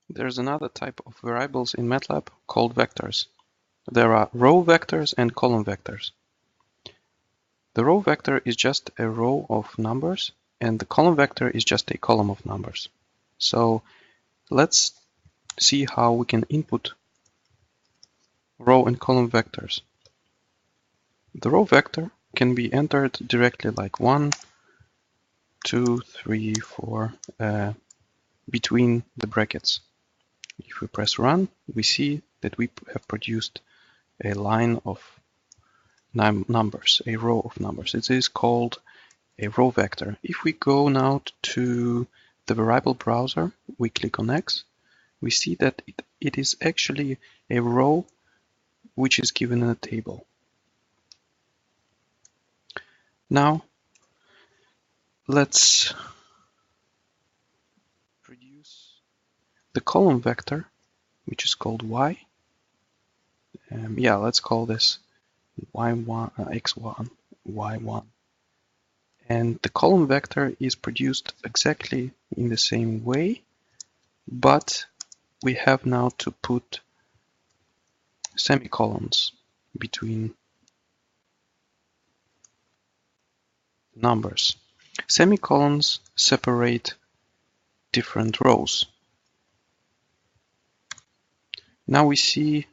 There's another type of variables in MATLAB called vectors. There are row vectors and column vectors. The row vector is just a row of numbers, and the column vector is just a column of numbers. So let's see how we can input row and column vectors. The row vector can be entered directly like 1, 2, 3, 4 between the brackets. If we press run, we see that we have produced a line of numbers, a row of numbers. It is called a row vector. If we go now to the variable browser, we click on X, we see that it is actually a row which is given in a table. Now let's produce the column vector, which is called Y. Let's call this Y1, X1, Y1. And the column vector is produced exactly in the same way, but we have now to put semicolons between numbers. Semicolons separate different rows. Now we see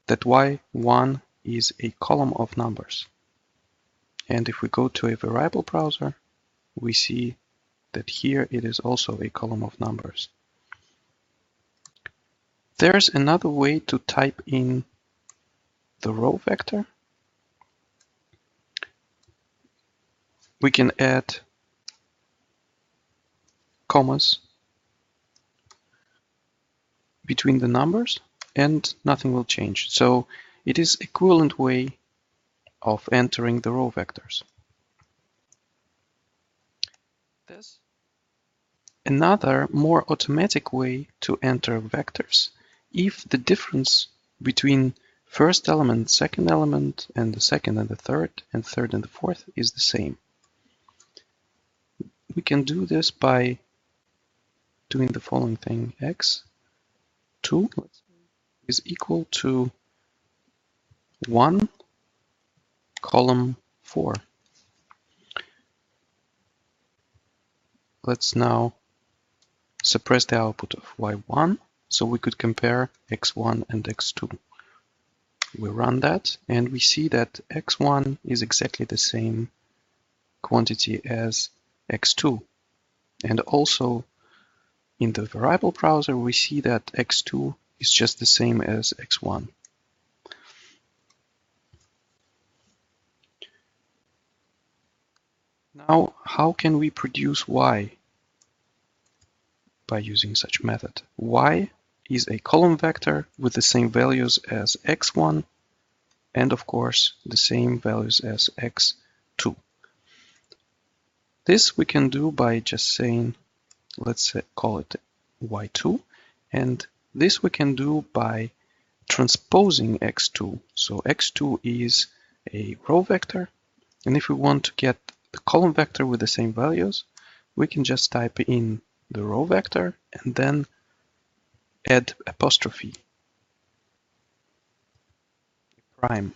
that Y1 is a column of numbers. And if we go to a variable browser, we see that here it is also a column of numbers. There's another way to type in the row vector. We can add commas between the numbers and nothing will change. So it is equivalent way of entering the row vectors. There's another more automatic way to enter vectors if the difference between first element, second element, and the second and the third and the fourth is the same. We can do this by doing the following thing. X2 is equal to 1 column 4. Let's now suppress the output of Y1 so we could compare X1 and X2. We run that and we see that X1 is exactly the same quantity as X2. And also in the variable browser, we see that X2 is just the same as X1. Now, how can we produce Y by using such method? Y is a column vector with the same values as X1 and of course the same values as X2. This we can do by just saying, let's call it Y2, and this we can do by transposing X2. So X2 is a row vector, and if we want to get the column vector with the same values, we can just type in the row vector and then add apostrophe prime.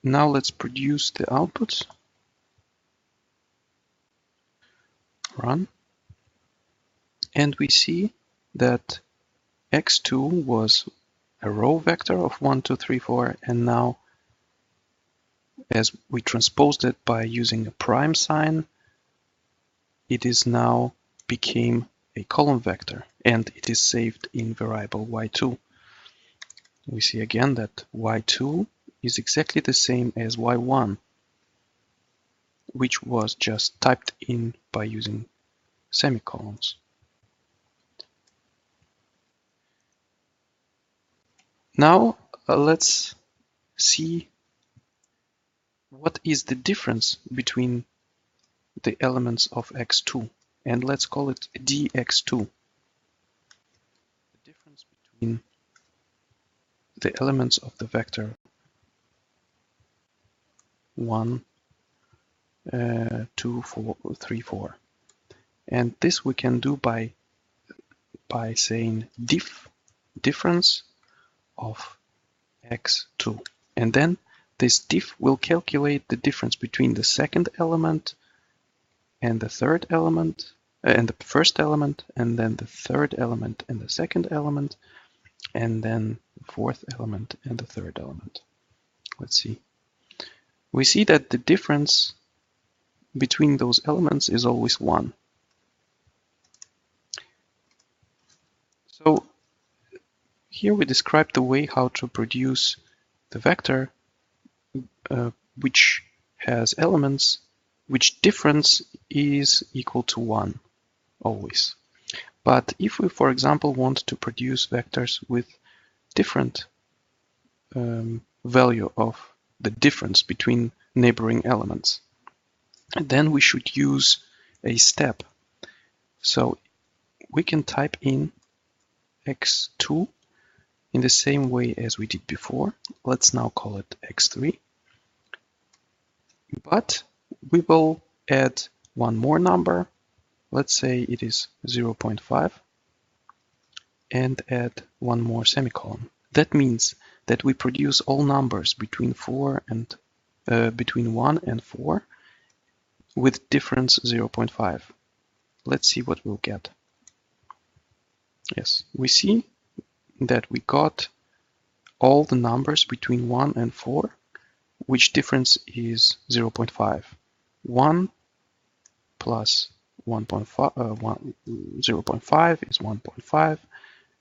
Now let's produce the outputs. Run. And we see that X2 was a row vector of 1, 2, 3, 4, and now as we transposed it by using a prime sign, it is now became a column vector and it is saved in variable Y2. We see again that Y2 is exactly the same as Y1, which was just typed in by using semicolons. Now let's see what is the difference between the elements of X2, and let's call it dx2. The difference between the elements of the vector 1, 2, 4, 3, 4. And this we can do by by saying diff, difference of x2. And then this diff will calculate the difference between the second element and the third element, and the first element, and then the third element and the second element, and then the fourth element and the third element. Let's see. We see that the difference between those elements is always 1. So here we describe the way how to produce the vector which has elements which difference is equal to 1 always. But if we, for example, want to produce vectors with different value of the difference between neighboring elements, then we should use a step. So we can type in x2 in the same way as we did before. Let's now call it x3. But we will add one more number. Let's say it is 0.5, and add one more semicolon. That means that we produce all numbers between 1 and 4 with difference 0.5. Let's see what we'll get. Yes, we see that we got all the numbers between 1 and 4, which difference is 0.5. 1 plus 0.5 is 1.5,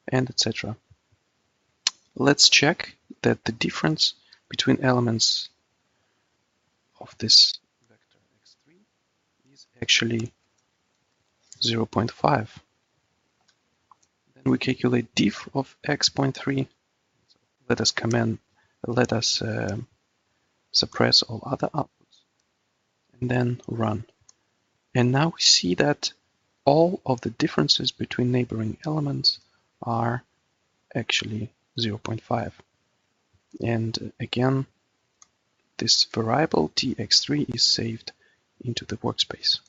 and etc. Let's check that the difference between elements of this vector x3 is actually 0.5. Then we calculate diff of x.3. Let us suppress all other outputs, and then run. And now we see that all of the differences between neighboring elements are actually 0.5. And again, this variable tx3 is saved into the workspace.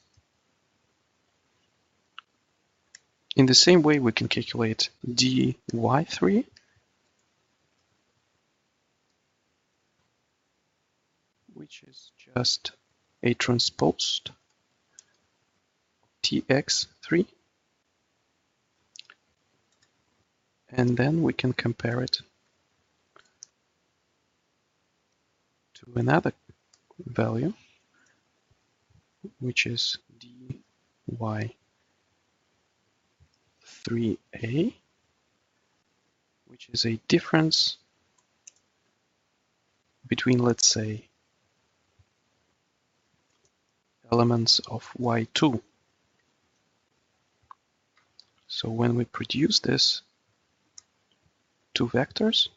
In the same way, we can calculate dy3, which is just a transposed tx3, and then we can compare it to another value, which is dy3a, which is a difference between, let's say, elements of y2. So when we produce this two vectors,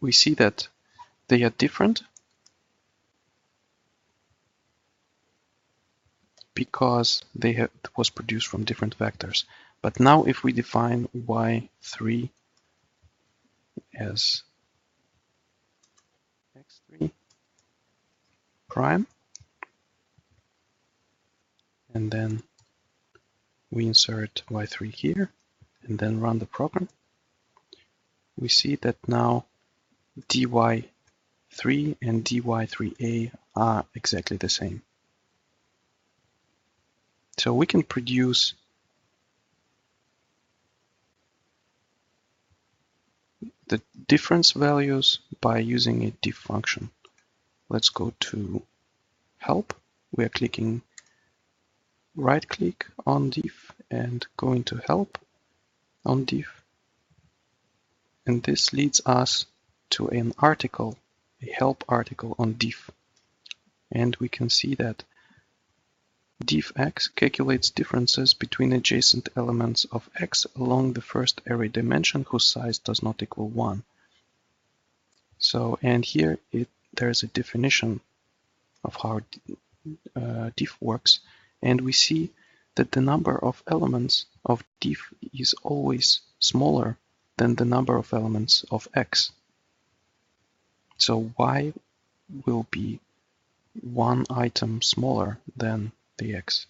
we see that they are different because they was produced from different vectors. But now if we define y3 as x3 prime, and then we insert y3 here, and then run the program, we see that now dy3 and dy3a are exactly the same. So we can produce the difference values by using a diff function. Let's go to help. We are clicking right click on diff and go into help on diff. And this leads us to an article, a help article on diff. And we can see that diff(x) calculates differences between adjacent elements of x along the first array dimension whose size does not equal 1. So, and here there's a definition of how diff works, and we see that the number of elements of diff is always smaller than the number of elements of x. So y will be one item smaller than the x.